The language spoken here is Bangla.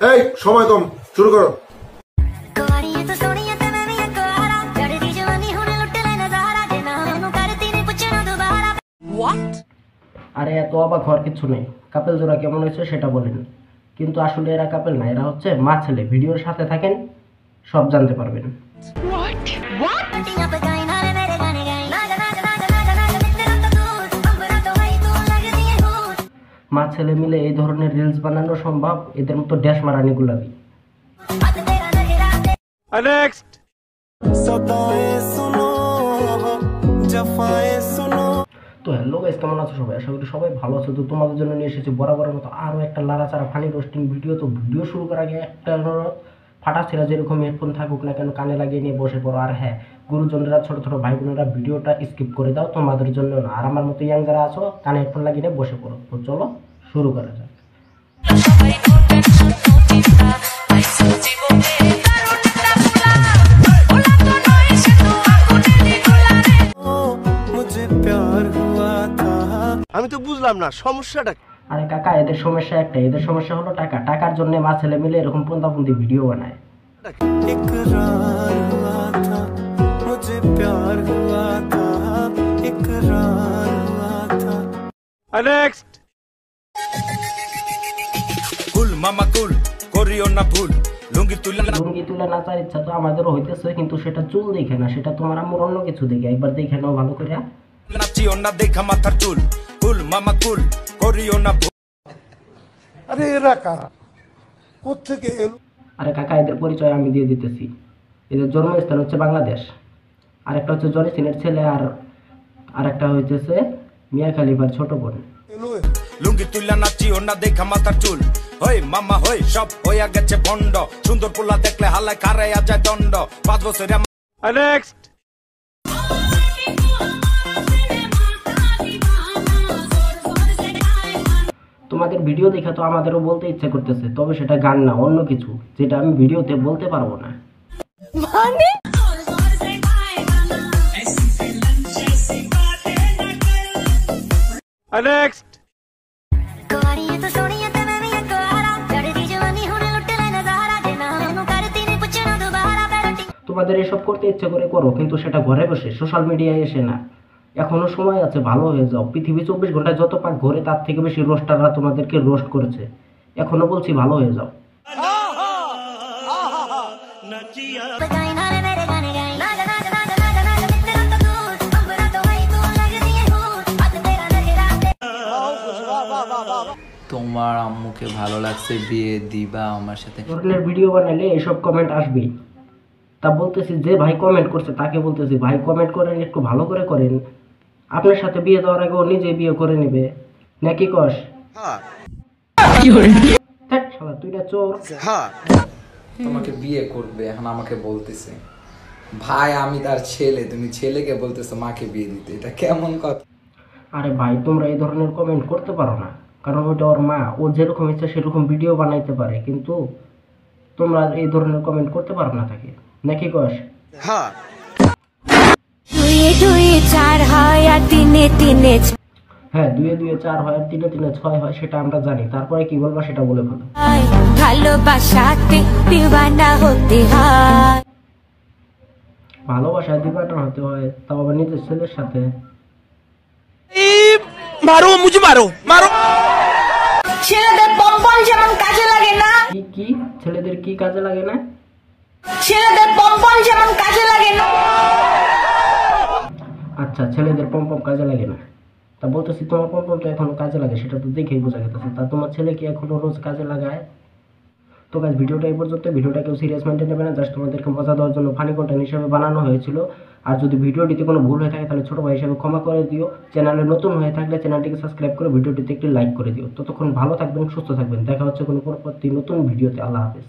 এই সময় কম, শুরু করো। আরে এত অবাক হওয়ার কিছু নেই, কাপেল জোড়া কেমন হয়েছে সেটা বলেন, কিন্তু আসলে এরা কাপেল না, এরা হচ্ছে মা ছেলে। ভিডিওর সাথে থাকেন, সব জানতে পারবেন। মা ছেলে মিলে এই ধরনের রিলস বানানো সম্ভব এদের মতো ড্যাশ মারানি গুলাবি। তো হ্যালো গাইস, কেমন আছো সবাই? আশা করি সবাই ভালো আছো। তো তোমাদের জন্য নিয়ে এসেছি বরাবরের মতো আরও একটা লাড়াচাড়া ফানি রোস্টিং ভিডিও। তো ভিডিও শুরু করার আগে একটা অনুরোধ, ফাটা ছেঁড়া যেরকম হেডফোন থাকুক না কেন কানে লাগিয়ে নিয়ে বসে পড়ো। আর হ্যাঁ, গুরুজনরা, ছোট ছোট ভাই বোনেরা ভিডিওটা স্কিপ করে দাও, তোমাদের জন্য না। আর আমার মতো ইয়াং যারা আছো কানে হেডফোন লাগিয়ে নিয়ে বসে পড়ো। তো চলো শুরু করা যাক। আমি তো বুঝলাম না সমস্যাটা। আরে কাকা, এদের সমস্যা একটাই, এদের সমস্যা হলো টাকা। টাকার জন্য মা ছেলে মিলে এরকম পন্থাপন্থী ভিডিও বানায়। লুঙ্গি তুলে নাচার ইচ্ছা তো আমাদেরও হইতেছে, কিন্তু সেটা চুল দেখে না, সেটা তোমার আম্মুর অন্য কিছু দেখে। একবার দেখে নাও ভালো করে। আরে এরা কারা, কোত্থেকে এলো? আরে কাকা, এদের পরিচয় আমি দিয়ে দিতেছি। এদের জন্মস্থান হচ্ছে বাংলাদেশ। আরেকটা হচ্ছে জনি সিনের ছেলে, আর একটা হইতেছে মিয়া খালিফার ছোট বোন। লুঙ্গি তুইলা নাচি ওনা দেখা মাথার চুল, হই মামা হই সব হইয়া গেছে ভন্ড। সুন্দর পোলা দেখলে হালায় খারাইয়া যায় দণ্ড। 5 বছরে নেক্সট। তোমাদের ভিডিও দেখে তো আমাদেরও বলতে ইচ্ছা করতেছে, তবে সেটা গান না, অন্য কিছু, যেটা আমি ভিডিওতে বলতে পারবো না। মানে নেক্সট। তোমাদের এসব করতে ইচ্ছা করে করো, কিন্তু সেটা ঘরে বসে, সোশ্যাল মিডিয়ায় এসে না। এখনো সময় আছে, ভালো হয়ে যাও। পৃথিবী 24 ঘন্টায় যত পাক ঘরে, তার থেকে বেশি রোস্টাররা তোমাদেরকে রোস্ট করেছে। এখনো বলছি, ভালো হয়ে যাও। তোমার আম্মুকে ভালো লাগছে, বিয়ে দিবা আমার সাথে? ধরনের ভিডিও বানালে এসব কমেন্ট আসবেই। তা বলতেছি, যে ভাই কমেন্ট করছে তাকে বলতেছি, ভাই কমেন্ট করেন, একটু ভালো করে করেন। আপনার সাথে বিয়ে দেওয়ার আগে ও নিজে বিয়ে করে নেবে নাকি? কস শালা, তুই না চোর। তোমাকে বিয়ে করবে, এখন আমাকে বলতেছে ভাই আমি তার ছেলে, তুমি ছেলেকে বলতেছো মাকে বিয়ে দিতে, এটা কেমন কথা? আরে ভাই, তোমরা এই ধরনের কমেন্ট করতে পারো না, কারণ ওটা ওর মা, ও যেরকম ইচ্ছা সেরকম ভিডিও বানাইতে পারে, কিন্তু তোমরা এই ধরনের কমেন্ট করতে পারো না তাকে নাকি? কস হ্যাঁ, দুয়ে দুয়ে 4 হয় আর তিনে তিনে 6 হয়, সেটা আমরা জানি। তারপরে কি বলবা সেটা বলে ফেলো। ভালোবাসাতে দিওয়ানা হতে হয়, ভালোবাসায় দিবানা হতে হয়, তাও আবার নিজের ছেলের সাথে। মারো মুঝে, মারো মারো। ছেলেদের পম্পম যেমন কাজে লাগে না। কি ছেলেদের কি কাজে লাগে না? ছেলেদের পম্পম যেমন কাজে লাগে না। আচ্ছা, ছেলেদের পম্পম কাজে লাগে না। তা বলতেছি, তোমার পম্পম তো এখনো কাজে লাগে, সেটা তো দেখেই বোঝা গেছে। তা তোমার ছেলে কি এখনো রোজ কাজে লাগায়? তো গাইস, ভিডিওটা এই পর্যন্ত। ভিডিওটা কেউ সিরিয়াস মেন্টে নেবে না, জাস্ট তোমাদেরকে মজা দেওয়ার জন্য ফানি কন্টেন্ট হিসেবে বানানো হয়েছিল। আর যদি ভিডিওটিতে কোনো ভুল হয়ে থাকে তাহলে ছোট ভাই হিসেবে ক্ষমা করে দিও। চ্যানেলে নতুন হয়ে থাকলে চ্যানেলটিকে সাবস্ক্রাইব করে ভিডিওটিতে একটি লাইক করে দিও। ততক্ষণ ভালো থাকবেন, সুস্থ থাকবেন। দেখা হচ্ছে কোনো পরবর্তী নতুন ভিডিওতে। আল্লাহ হাফেজ।